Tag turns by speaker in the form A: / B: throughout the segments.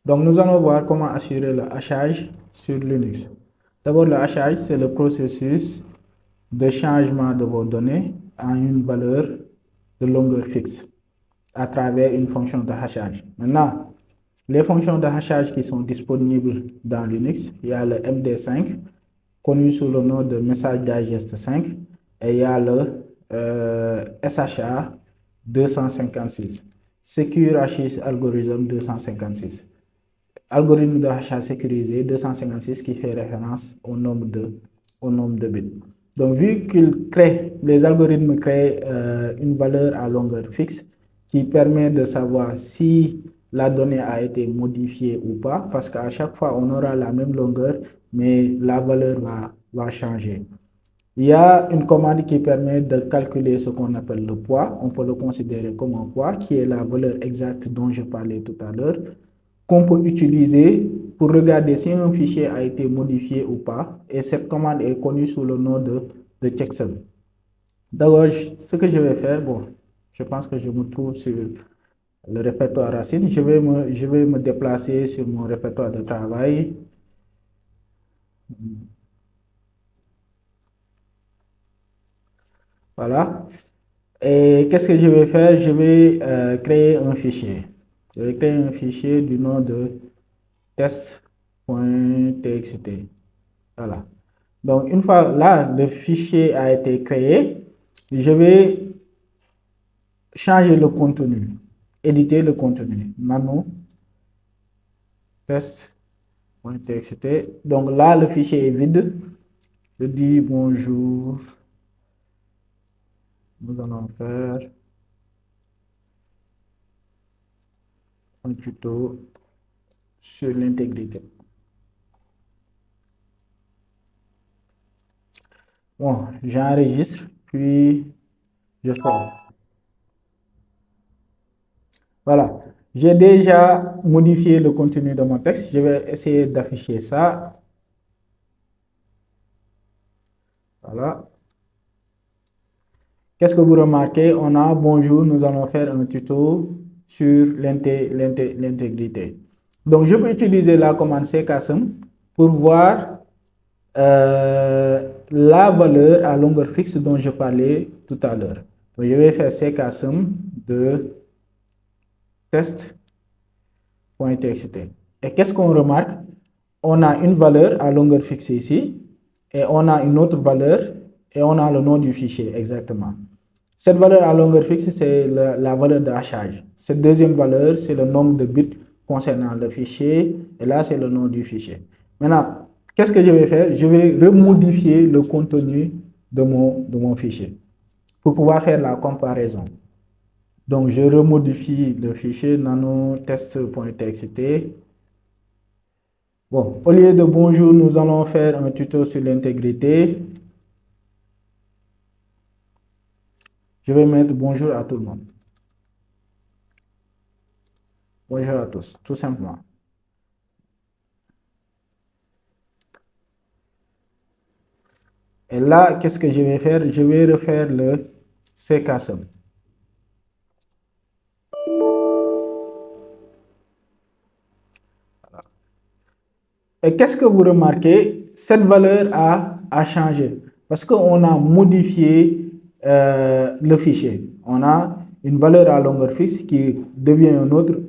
A: Donc, nous allons voir comment assurer le hachage sur Linux. D'abord, le hachage, c'est le processus de changement de vos données en une valeur de longueur fixe à travers une fonction de hachage. Maintenant, les fonctions de hachage qui sont disponibles dans Linux, il y a le MD5, connu sous le nom de Message Digest 5, et il y a le SHA 256, Secure Hashes Algorithm 256. Algorithme de hachage sécurisé 256 qui fait référence au nombre de bits. Donc, vu les algorithmes créent une valeur à longueur fixe qui permet de savoir si la donnée a été modifiée ou pas, parce qu'à chaque fois, on aura la même longueur, mais la valeur va changer. Il y a une commande qui permet de calculer ce qu'on appelle le poids. On peut le considérer comme un poids, qui est la valeur exacte dont je parlais tout à l'heure, qu'on peut utiliser pour regarder si un fichier a été modifié ou pas. Et cette commande est connue sous le nom de checksum. D'abord, ce que je vais faire, bon, je pense que je me trouve sur le répertoire racine. Je vais me déplacer sur mon répertoire de travail. Voilà. Et qu'est-ce que je vais faire? Je vais créer un fichier. Je vais créer un fichier du nom de test.txt. Voilà. Donc, une fois là, le fichier a été créé, je vais changer le contenu, éditer le contenu. Nano test.txt. Donc là, le fichier est vide. Je dis bonjour. Nous allons faire un tuto sur l'intégrité. Bon, j'enregistre, puis je sors. Voilà. J'ai déjà modifié le contenu de mon texte. Je vais essayer d'afficher ça. Voilà. Qu'est-ce que vous remarquez? On a bonjour, nous allons faire un tuto sur l'intégrité. Donc, je peux utiliser la commande ckasm pour voir la valeur à longueur fixe dont je parlais tout à l'heure. Donc, je vais faire ckasm de test.txt. Et qu'est-ce qu'on remarque? On a une valeur à longueur fixe ici, et on a une autre valeur, et on a le nom du fichier exactement. Cette valeur à longueur fixe, c'est la valeur de hachage. Cette deuxième valeur, c'est le nombre de bits concernant le fichier, et là, c'est le nom du fichier. Maintenant, qu'est-ce que je vais faire? Je vais remodifier le contenu de mon fichier pour pouvoir faire la comparaison. Donc, je remodifie le fichier nanotest.txt. Bon, au lieu de bonjour, nous allons faire un tuto sur l'intégrité. Je vais mettre bonjour à tout le monde. Bonjour à tous, tout simplement. Et là, qu'est-ce que je vais faire? Je vais refaire le ckasm. Et qu'est-ce que vous remarquez? Cette valeur a changé parce qu'on a modifié le fichier. On a une valeur à longueur fixe qui devient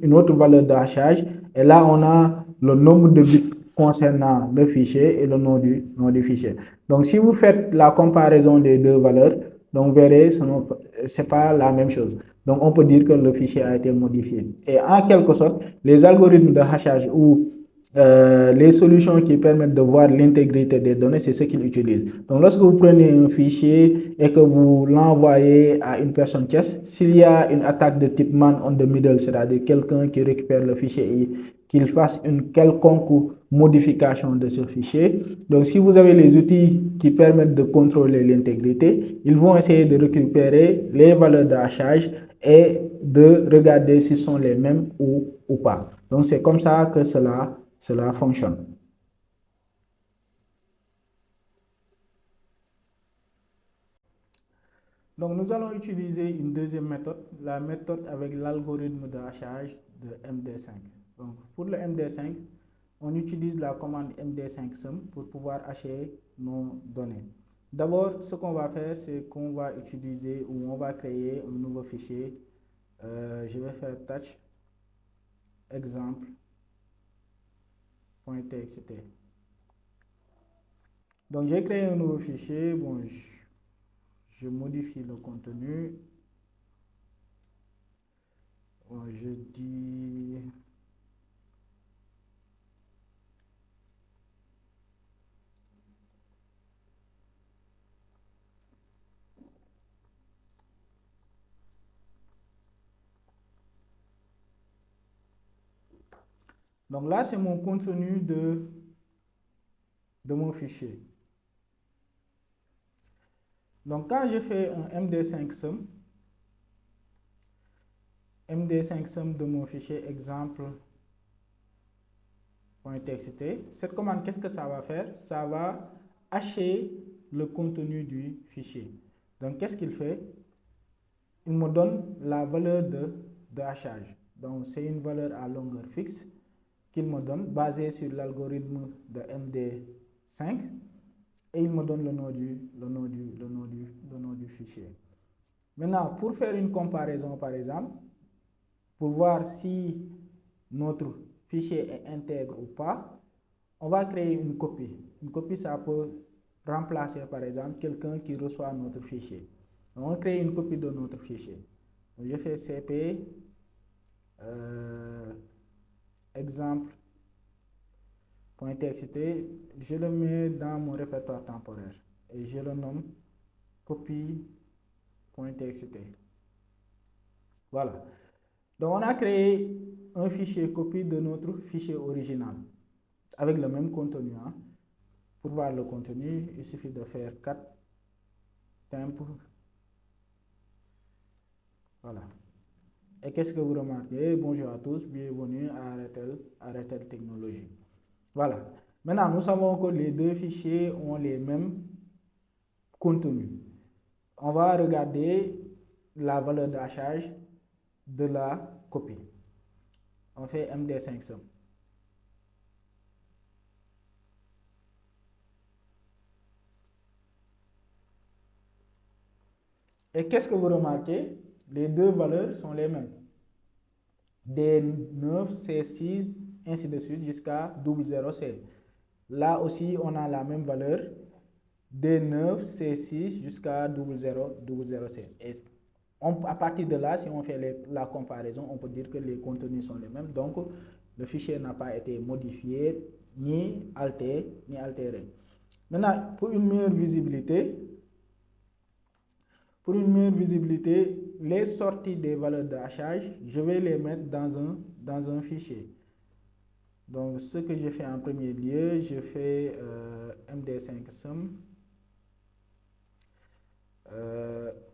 A: une autre valeur de hachage. Et là, on a le nombre de bits concernant le fichier et le nom du fichier. Donc, si vous faites la comparaison des deux valeurs, donc vous verrez, ce n'est pas la même chose. Donc, on peut dire que le fichier a été modifié. Et en quelque sorte, les algorithmes de hachage ou les solutions qui permettent de voir l'intégrité des données, c'est ce qu'ils utilisent. Donc, lorsque vous prenez un fichier et que vous l'envoyez à une personne tierce, s'il y a une attaque de type man on the middle, c'est-à-dire quelqu'un qui récupère le fichier et qu'il fasse une quelconque modification de ce fichier. Donc, si vous avez les outils qui permettent de contrôler l'intégrité, ils vont essayer de récupérer les valeurs de hachage et de regarder si ce sont les mêmes ou pas. Donc, c'est comme ça que cela fonctionne. Donc, nous allons utiliser une deuxième méthode, la méthode avec l'algorithme de hachage de MD5. Donc, pour le MD5, on utilise la commande MD5sum pour pouvoir hacher nos données. D'abord, ce qu'on va faire, c'est qu'on va utiliser ou on va créer un nouveau fichier. Je vais faire touch exemple.txt. Donc, j'ai créé un nouveau fichier. Bon, je modifie le contenu. Bon, je dis... Donc là, c'est mon contenu de mon fichier. Donc, quand je fais un MD5sum, MD5sum de mon fichier exemple.txt, cette commande, qu'est-ce que ça va faire? Ça va hacher le contenu du fichier. Donc, qu'est-ce qu'il fait? Il me donne la valeur de hachage. Donc, c'est une valeur à longueur fixe qu'il me donne, basée sur l'algorithme de MD5, et il me donne le nom du fichier. Maintenant, pour faire une comparaison, par exemple, pour voir si notre fichier est intègre ou pas, on va créer une copie. Une copie, ça peut remplacer, par exemple, quelqu'un qui reçoit notre fichier. Donc, on crée une copie de notre fichier. Donc, je fais cp exemple.txt, je le mets dans mon répertoire temporaire et je le nomme copie.txt. Voilà. Donc, on a créé un fichier copie de notre fichier original avec le même contenu. Hein. Pour voir le contenu, il suffit de faire 4 temp. Voilà. Et qu'est-ce que vous remarquez? Bonjour à tous, bienvenue à Airtel Technologies. Voilà. Maintenant, nous savons que les deux fichiers ont les mêmes contenus. On va regarder la valeur de hachage de la copie. On fait MD5sum. Et qu'est-ce que vous remarquez? Les deux valeurs sont les mêmes. D9, C6, ainsi de suite jusqu'à 00C. Là aussi, on a la même valeur. D9, C6 jusqu'à 00C. Et à partir de là, si on fait la comparaison, on peut dire que les contenus sont les mêmes. Donc, le fichier n'a pas été modifié, ni altéré. Maintenant, pour une meilleure visibilité, les sorties des valeurs de hachage, je vais les mettre dans un fichier. Donc, ce que je fais en premier lieu, je fais MD5sum.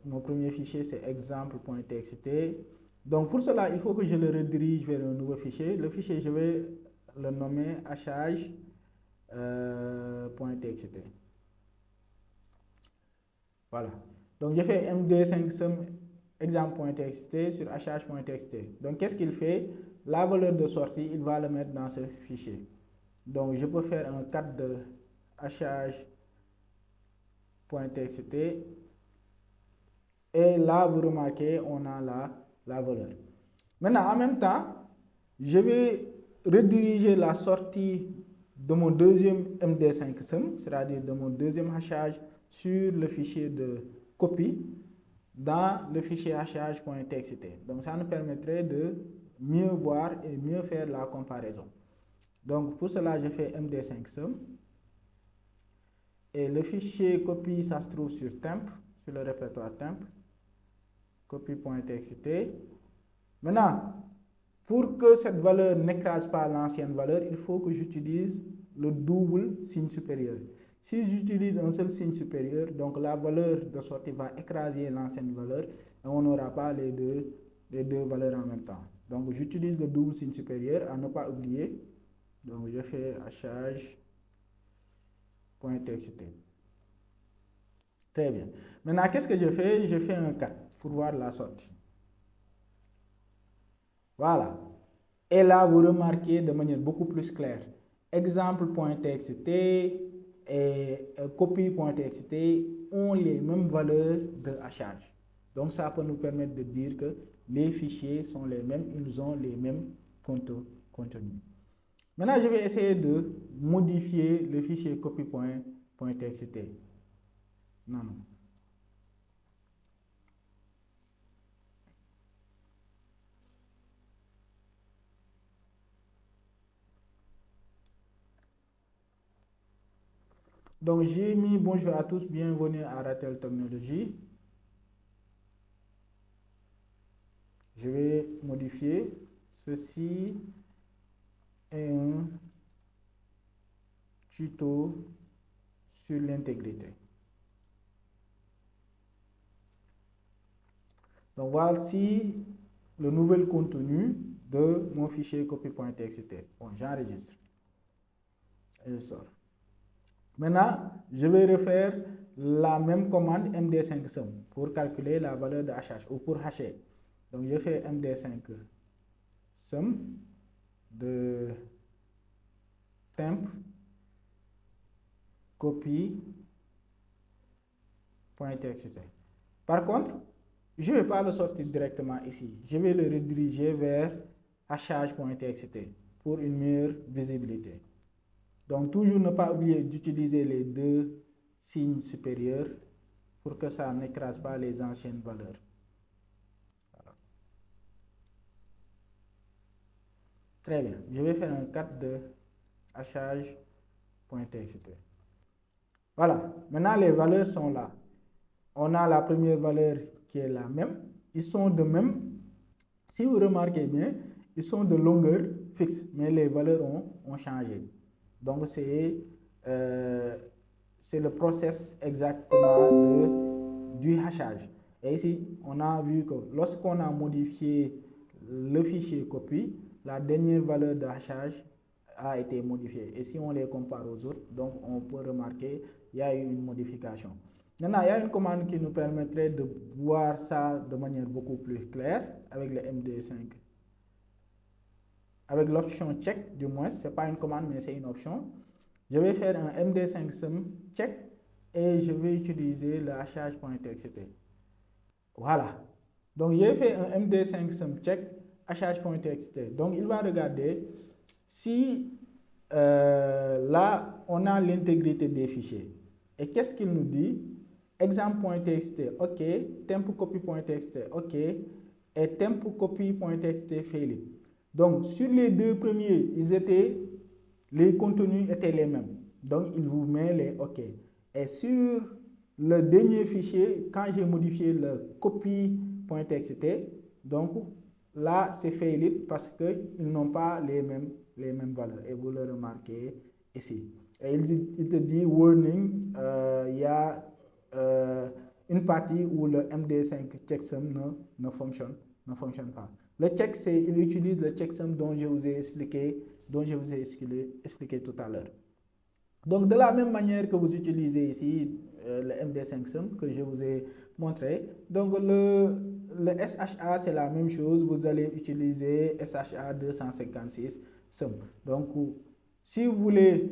A: Mon premier fichier, c'est exemple.txt. Donc, pour cela, il faut que je le redirige vers un nouveau fichier. Le fichier, je vais le nommer hachage.txt. Voilà. Donc, je fais MD5sum exemple.txt sur hachage.txt. Donc, qu'est-ce qu'il fait? La valeur de sortie, il va le mettre dans ce fichier. Donc, je peux faire un cat de hachage.txt. Et là, vous remarquez, on a la valeur. Maintenant, en même temps, je vais rediriger la sortie de mon deuxième MD5sum, c'est-à-dire de mon deuxième hachage, sur le fichier de copie dans le fichier hachage.txt. Donc, ça nous permettrait de mieux voir et mieux faire la comparaison. Donc, pour cela, je fais MD5sum. Et le fichier copie, ça se trouve sur temp, sur le répertoire temp. Copie.txt. Maintenant, pour que cette valeur n'écrase pas l'ancienne valeur, il faut que j'utilise le double signe supérieur. Si j'utilise un seul signe supérieur, donc la valeur de sortie va écraser l'ancienne valeur et on n'aura pas les deux valeurs en même temps. Donc, j'utilise le double signe supérieur à ne pas oublier. Donc, je fais hachage.txt. Très bien. Maintenant, qu'est-ce que je fais? Je fais un cat pour voir la sortie. Voilà. Et là, vous remarquez de manière beaucoup plus claire, exemple.txt et copy.txt ont les mêmes valeurs de hachage. Donc, ça peut nous permettre de dire que les fichiers sont les mêmes, ils ont les mêmes contenus. Maintenant, je vais essayer de modifier le fichier copy.txt. Non. Donc, j'ai mis bonjour à tous, bienvenue à Ratel Technologies. Je vais modifier ceci est un tuto sur l'intégrité. Donc, voici le nouvel contenu de mon fichier copy.txt. Bon, j'enregistre et je sors. Maintenant, je vais refaire la même commande md5sum pour calculer la valeur de hachage ou pour hacher. Donc, je fais md5sum de temp copy.txt. Par contre, je ne vais pas le sortir directement ici. Je vais le rediriger vers hachage.txt pour une meilleure visibilité. Donc, toujours ne pas oublier d'utiliser les deux signes supérieurs pour que ça n'écrase pas les anciennes valeurs. Voilà. Très bien. Je vais faire un cut de hachage.txt. Voilà. Maintenant, les valeurs sont là. On a la première valeur qui est la même. Ils sont de même. Si vous remarquez bien, ils sont de longueur fixe, mais les valeurs ont changé. Donc, c'est le process exactement du hachage. Et ici, on a vu que lorsqu'on a modifié le fichier copy, la dernière valeur de hachage a été modifiée. Et si on les compare aux autres, donc on peut remarquer qu'il y a eu une modification. Maintenant, il y a une commande qui nous permettrait de voir ça de manière beaucoup plus claire avec le MD5. Avec l'option check, du moins, ce n'est pas une commande, mais c'est une option. Je vais faire un MD5sum check et je vais utiliser le hachage.txt. Voilà. Donc, j'ai fait un MD5sum check hachage.txt. Donc, il va regarder si là, on a l'intégrité des fichiers. Et qu'est-ce qu'il nous dit? Exemple.txt, OK. Temp-copy.txt, OK. Et temp-copy.txt failed. Donc, sur les deux premiers, les contenus étaient les mêmes. Donc, il vous met les OK. Et sur le dernier fichier, quand j'ai modifié le copy.txt, donc là, c'est failed parce qu'ils n'ont pas les mêmes valeurs. Et vous le remarquez ici. Et il te dit, warning, il y a une partie où le MD5 checksum ne fonctionne pas. Le check, il utilise le checksum dont je vous ai expliqué tout à l'heure. Donc, de la même manière que vous utilisez ici le MD5sum que je vous ai montré, donc le SHA, c'est la même chose. Vous allez utiliser SHA 256 sum. Donc, si vous voulez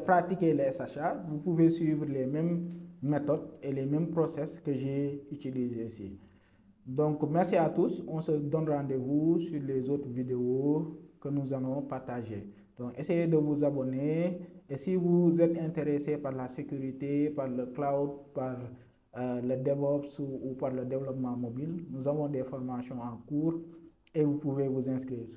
A: pratiquer le SHA, vous pouvez suivre les mêmes méthodes et les mêmes process que j'ai utilisés ici. Donc, merci à tous. On se donne rendez-vous sur les autres vidéos que nous allons partager. Donc, essayez de vous abonner. Et si vous êtes intéressé par la sécurité, par le cloud, par le DevOps ou par le développement mobile, nous avons des formations en cours et vous pouvez vous inscrire.